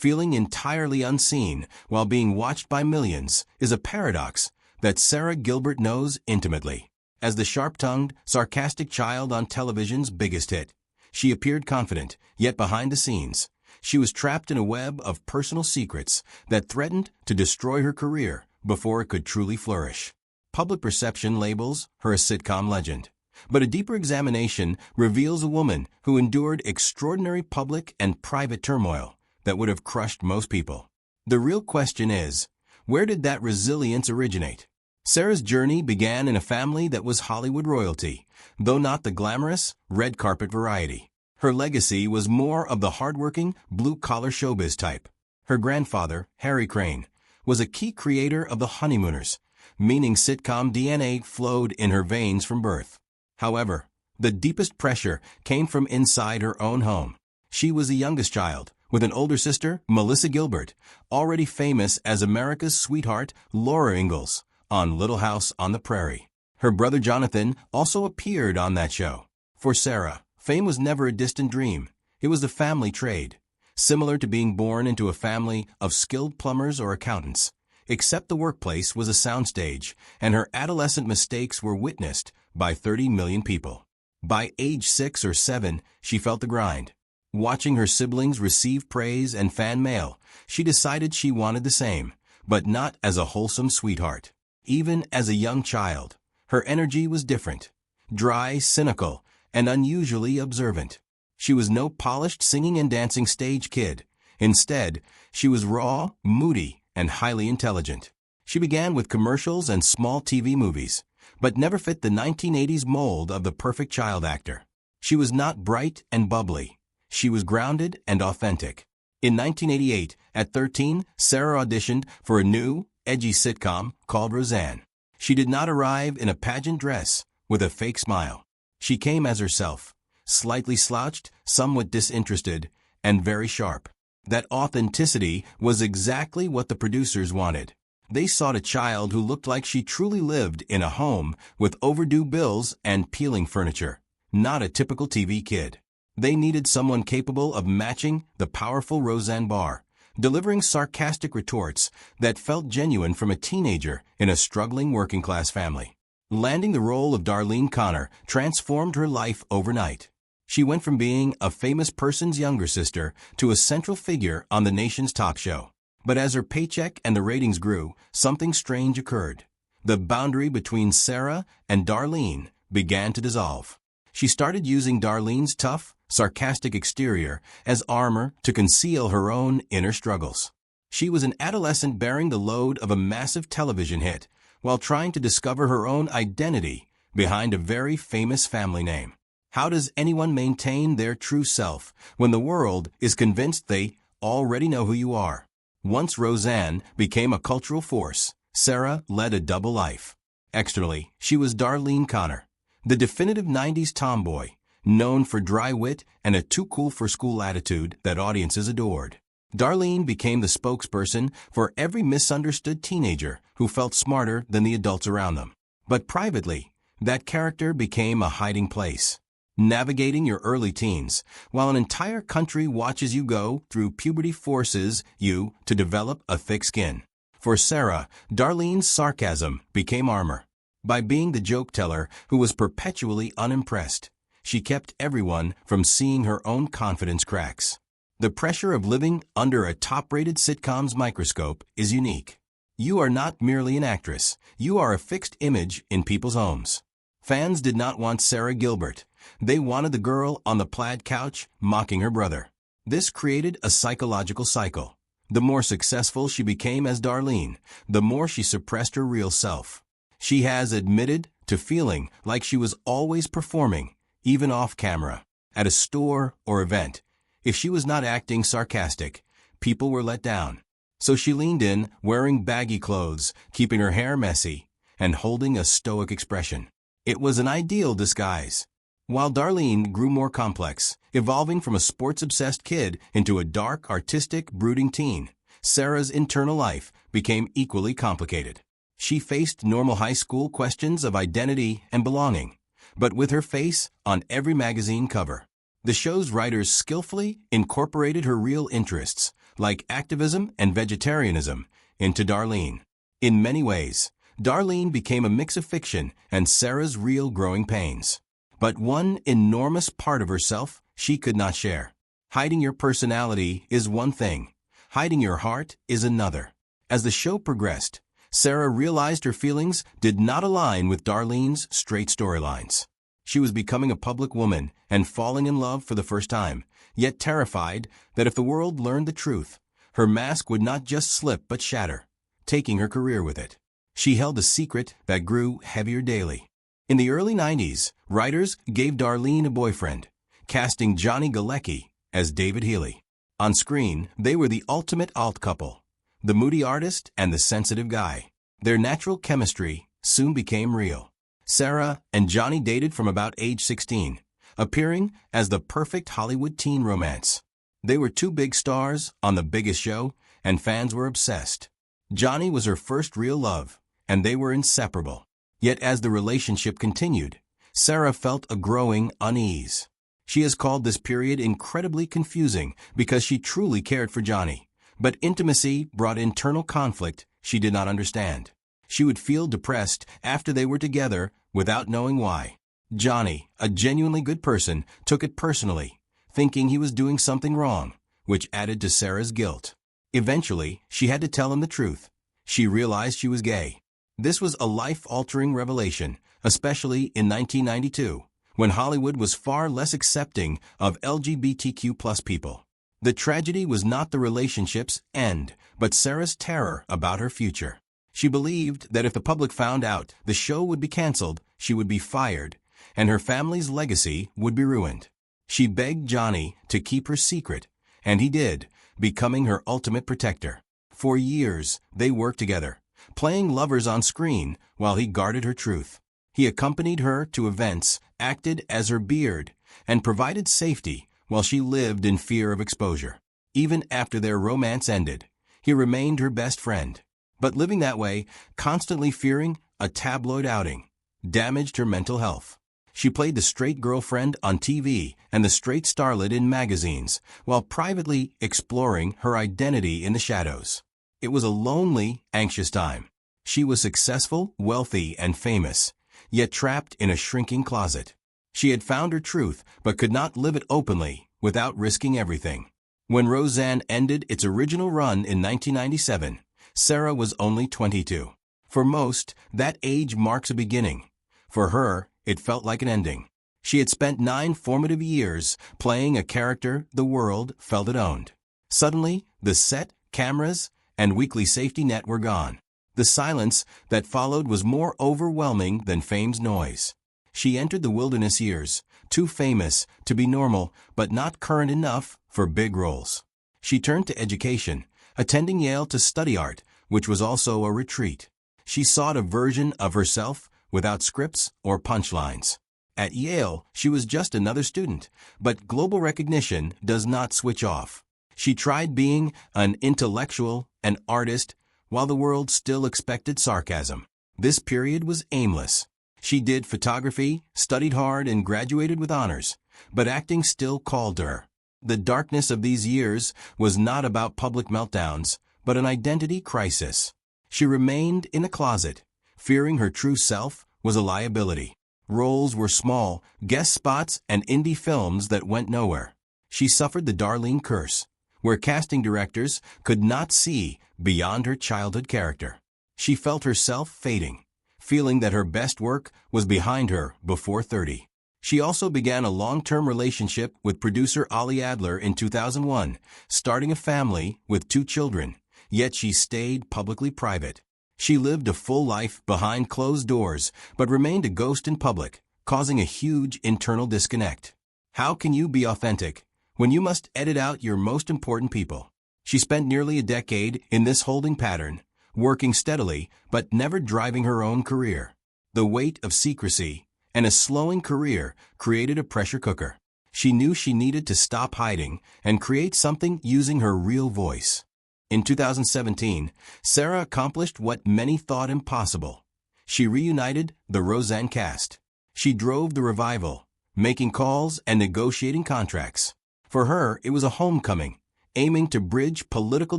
feeling entirely unseen while being watched by millions is a paradox that Sara Gilbert knows intimately. As the sharp-tongued, sarcastic child on television's biggest hit, she appeared confident, yet behind the scenes, she was trapped in a web of personal secrets that threatened to destroy her career before it could truly flourish. Public perception labels her a sitcom legend, but a deeper examination reveals a woman who endured extraordinary public and private turmoil that would have crushed most people. The real question is, where did that resilience originate? Sara's journey began in a family that was Hollywood royalty, though not the glamorous, red carpet variety. Her legacy was more of the hardworking, blue-collar showbiz type. Her grandfather, Harry Crane, was a key creator of The Honeymooners, meaning sitcom DNA flowed in her veins from birth. However, the deepest pressure came from inside her own home. She was the youngest child, with an older sister, Melissa Gilbert, already famous as America's sweetheart, Laura Ingalls, on Little House on the Prairie. Her brother Jonathan also appeared on that show. For Sara, fame was never a distant dream. It was the family trade, similar to being born into a family of skilled plumbers or accountants. Except the workplace was a soundstage, and her adolescent mistakes were witnessed by 30 million people. By age 6 or 7, she felt the grind. Watching her siblings receive praise and fan mail, she decided she wanted the same, but not as a wholesome sweetheart. Even as a young child, her energy was different, dry, cynical, and unusually observant. She was no polished singing and dancing stage kid. Instead, she was raw, moody, and highly intelligent. She began with commercials and small TV movies, but never fit the 1980s mold of the perfect child actor. She was not bright and bubbly. She was grounded and authentic. In 1988, at 13, Sara auditioned for a new, edgy sitcom called Roseanne. She did not arrive in a pageant dress with a fake smile. She came as herself, slightly slouched, somewhat disinterested, and very sharp. That authenticity was exactly what the producers wanted. They sought a child who looked like she truly lived in a home with overdue bills and peeling furniture, not a typical TV kid. They needed someone capable of matching the powerful Roseanne Barr, delivering sarcastic retorts that felt genuine from a teenager in a struggling working-class family. Landing the role of Darlene Connor transformed her life overnight. She went from being a famous person's younger sister to a central figure on the nation's talk show. But as her paycheck and the ratings grew, something strange occurred. The boundary between Sara and Darlene began to dissolve. She started using Darlene's tough, sarcastic exterior as armor to conceal her own inner struggles. She was an adolescent bearing the load of a massive television hit while trying to discover her own identity behind a very famous family name. How does anyone maintain their true self when the world is convinced they already know who you are? Once Roseanne became a cultural force, Sara led a double life. Externally, she was Darlene Connor, the definitive 90s tomboy, known for dry wit and a too-cool-for-school attitude that audiences adored. Darlene became the spokesperson for every misunderstood teenager who felt smarter than the adults around them. But privately, that character became a hiding place. Navigating your early teens, while an entire country watches you go through puberty forces you to develop a thick skin. For Sara, Darlene's sarcasm became armor. By being the joke teller who was perpetually unimpressed, she kept everyone from seeing her own confidence cracks. The pressure of living under a top-rated sitcom's microscope is unique. You are not merely an actress, you are a fixed image in people's homes. Fans did not want Sara Gilbert. They wanted the girl on the plaid couch mocking her brother. This created a psychological cycle. The more successful she became as Darlene, the more she suppressed her real self. She has admitted to feeling like she was always performing, even off camera, at a store or event. If she was not acting sarcastic, people were let down. So she leaned in, wearing baggy clothes, keeping her hair messy, and holding a stoic expression. It was an ideal disguise. While Darlene grew more complex, evolving from a sports-obsessed kid into a dark, artistic, brooding teen, Sara's internal life became equally complicated. She faced normal high school questions of identity and belonging, but with her face on every magazine cover. The show's writers skillfully incorporated her real interests, like activism and vegetarianism, into Darlene. In many ways, Darlene became a mix of fiction and Sara's real growing pains. But one enormous part of herself she could not share. Hiding your personality is one thing. Hiding your heart is another. As the show progressed, Sara realized her feelings did not align with Darlene's straight storylines. She was becoming a public woman and falling in love for the first time, yet terrified that if the world learned the truth, her mask would not just slip but shatter, taking her career with it. She held a secret that grew heavier daily. In the early 90s, writers gave Darlene a boyfriend, casting Johnny Galecki as David Healy. On screen, they were the ultimate alt couple, the moody artist and the sensitive guy. Their natural chemistry soon became real. Sara and Johnny dated from about age 16, appearing as the perfect Hollywood teen romance. They were two big stars on the biggest show, and fans were obsessed. Johnny was her first real love, and they were inseparable. Yet as the relationship continued, Sara felt a growing unease. She has called this period incredibly confusing because she truly cared for Johnny, but intimacy brought internal conflict she did not understand. She would feel depressed after they were together without knowing why. Johnny, a genuinely good person, took it personally, thinking he was doing something wrong, which added to Sara's guilt. Eventually, she had to tell him the truth. She realized she was gay. This was a life-altering revelation, especially in 1992, when Hollywood was far less accepting of LGBTQ+ people. The tragedy was not the relationship's end, but Sara's terror about her future. She believed that if the public found out, the show would be canceled, she would be fired, and her family's legacy would be ruined. She begged Johnny to keep her secret, and he did, becoming her ultimate protector. For years, they worked together, playing lovers on screen while he guarded her truth. He accompanied her to events, acted as her beard, and provided safety while she lived in fear of exposure. Even after their romance ended, he remained her best friend. But living that way, constantly fearing a tabloid outing, damaged her mental health. She played the straight girlfriend on TV and the straight starlet in magazines, while privately exploring her identity in the shadows. It was a lonely, anxious time. She was successful, wealthy, and famous, yet trapped in a shrinking closet. She had found her truth, but could not live it openly without risking everything. When Roseanne ended its original run in 1997, Sara was only 22. For most, that age marks a beginning. For her, it felt like an ending. She had spent 9 formative years playing a character the world felt it owned. Suddenly, the set, cameras, and weekly safety net were gone. The silence that followed was more overwhelming than fame's noise. She entered the wilderness years, too famous to be normal, but not current enough for big roles. She turned to education, attending Yale to study art, which was also a retreat. She sought a version of herself without scripts or punchlines. At Yale, she was just another student, but global recognition does not switch off. She tried being an intellectual, an artist, while the world still expected sarcasm. This period was aimless. She did photography, studied hard, and graduated with honors, but acting still called to her. The darkness of these years was not about public meltdowns, but an identity crisis. She remained in a closet, fearing her true self was a liability. Roles were small, guest spots, and indie films that went nowhere. She suffered the Darlene curse, where casting directors could not see beyond her childhood character. She felt herself fading, feeling that her best work was behind her before 30. She also began a long-term relationship with producer Ollie Adler in 2001, starting a family with 2 children, yet she stayed publicly private. She lived a full life behind closed doors, but remained a ghost in public, causing a huge internal disconnect. How can you be authentic when you must edit out your most important people? She spent nearly a decade in this holding pattern, working steadily but never driving her own career. The weight of secrecy and a slowing career created a pressure cooker. She knew she needed to stop hiding and create something using her real voice. In 2017, Sara accomplished what many thought impossible. She reunited the Roseanne cast. She drove the revival, making calls and negotiating contracts. For her, it was a homecoming, aiming to bridge political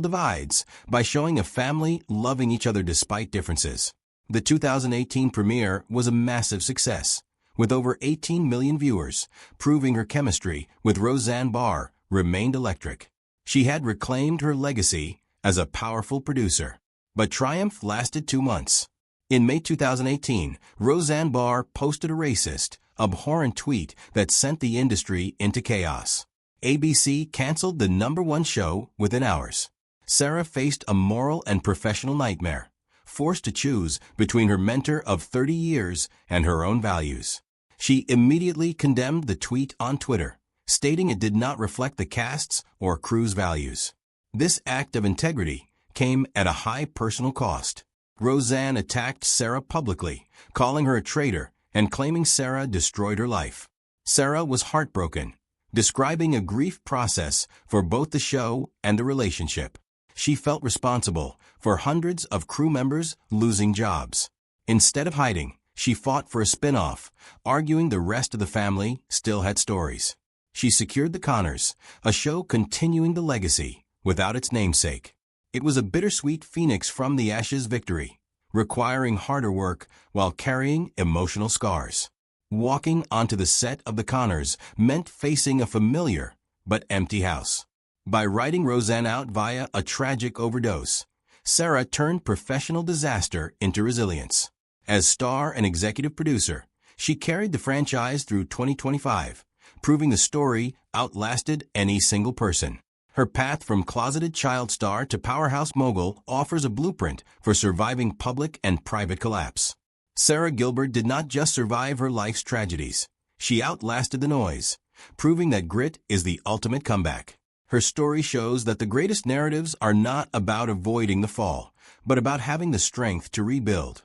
divides by showing a family loving each other despite differences. The 2018 premiere was a massive success, with over 18 million viewers, proving her chemistry with Roseanne Barr remained electric. She had reclaimed her legacy as a powerful producer. But triumph lasted 2 months. In May 2018, Roseanne Barr posted a racist, abhorrent tweet that sent the industry into chaos. ABC canceled the #1 show within hours. Sara faced a moral and professional nightmare, forced to choose between her mentor of 30 years and her own values. She immediately condemned the tweet on Twitter, stating it did not reflect the cast's or crew's values. This act of integrity came at a high personal cost. Roseanne attacked Sara publicly, calling her a traitor and claiming Sara destroyed her life. Sara was heartbroken, describing a grief process for both the show and the relationship. She felt responsible for hundreds of crew members losing jobs. Instead of hiding, she fought for a spin-off, arguing the rest of the family still had stories. She secured The Connors, a show continuing the legacy without its namesake. It was a bittersweet phoenix from the ashes victory, requiring harder work while carrying emotional scars. Walking onto the set of The Connors meant facing a familiar but empty house. By writing Roseanne out via a tragic overdose, Sara turned professional disaster into resilience. As star and executive producer, she carried the franchise through 2025, proving the story outlasted any single person. Her path from closeted child star to powerhouse mogul offers a blueprint for surviving public and private collapse. Sara Gilbert did not just survive her life's tragedies. She outlasted the noise, proving that grit is the ultimate comeback. Her story shows that the greatest narratives are not about avoiding the fall, but about having the strength to rebuild.